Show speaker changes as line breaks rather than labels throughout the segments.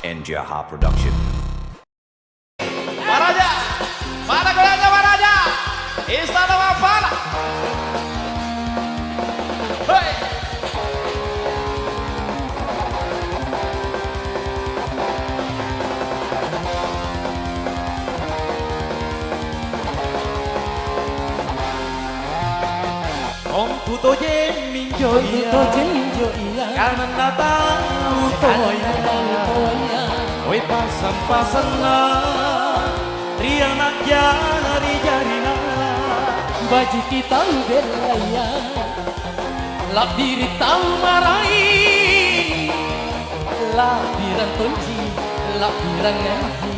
and Jaha Production.
Maraja, mana goyangnya Maraja? Istana Mapala. Hei. Om tuto je minjo iya, karena tahu toya. Oi pasang-pasangna, Riana jari-jarina,
baju kita belaya, lap diri tahu marahi, lap dirang kunci, lap dirang ngaji,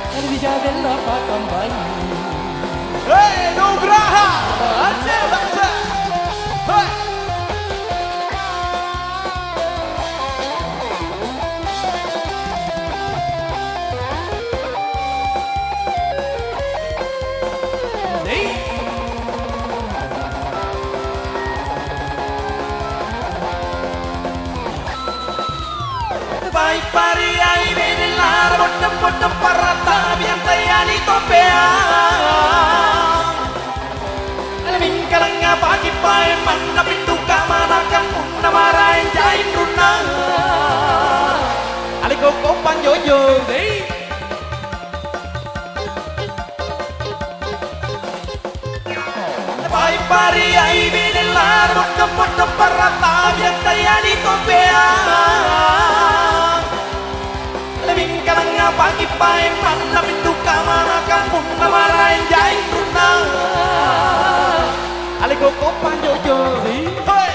kan bisa bela pakam bayi.
Hei Nugraha, Aceh, hei. Pai pariai vedelar bottom parata biantayani topea alamin kalanga pagi pai manna pintu kamana kampuna marain jain runa aliko kopan jojo dei pai pariai vedelar bottom parata biantayani topea pagi pai mana pintu kamana kampung namarain jain runa aliko kopan jojo. Hoi,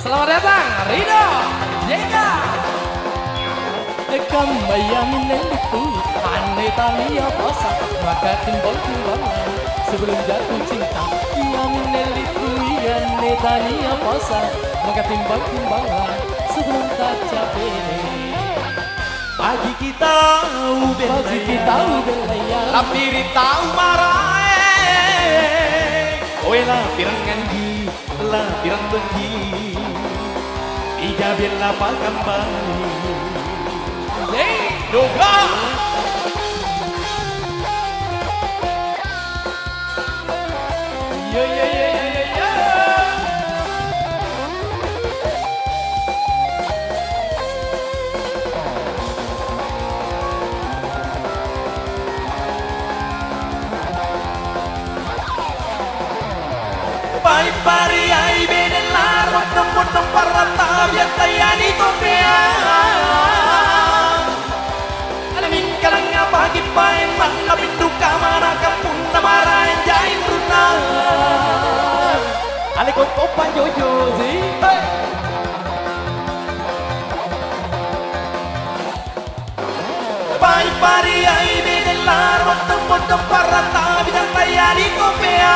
selamat datang Rido Jega.
Dekam bayamin itu aneh tania basa maka timbang sebelum jatuh cinta. Yamin itu aneh tania basa maka timbang sebelum tak capek.
Pagi kita
belaya,
lapiri tahu marae. Oe lah pirang nganji, lah pirang benji. Ija bela pakam bani. Hey, doga. Yo. Pai pariai bedelar bottom parata biantayani topea alamin kalanga pagi pai manna pintu kamana kampung namarain jain runa aliko kopan jojo zi. Pai pariai bedelar bottom parata biantayani topea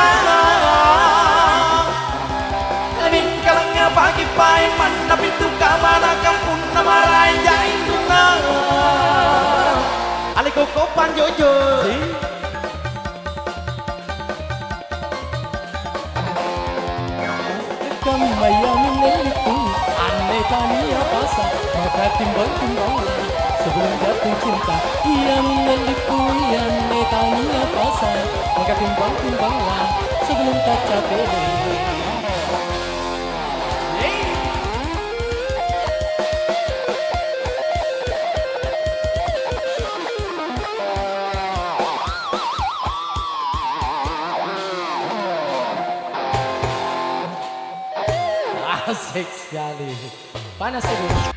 pagi pai mana pintu kamana kampung namarain jain runa aliko kopan jojo.
Dekam bayamin itu aneh tania basa maka timbang sebelum jatuh cinta. Yamin itu aneh tania basa maka timbang sebelum tak capek. Asik sekali. Panas itu.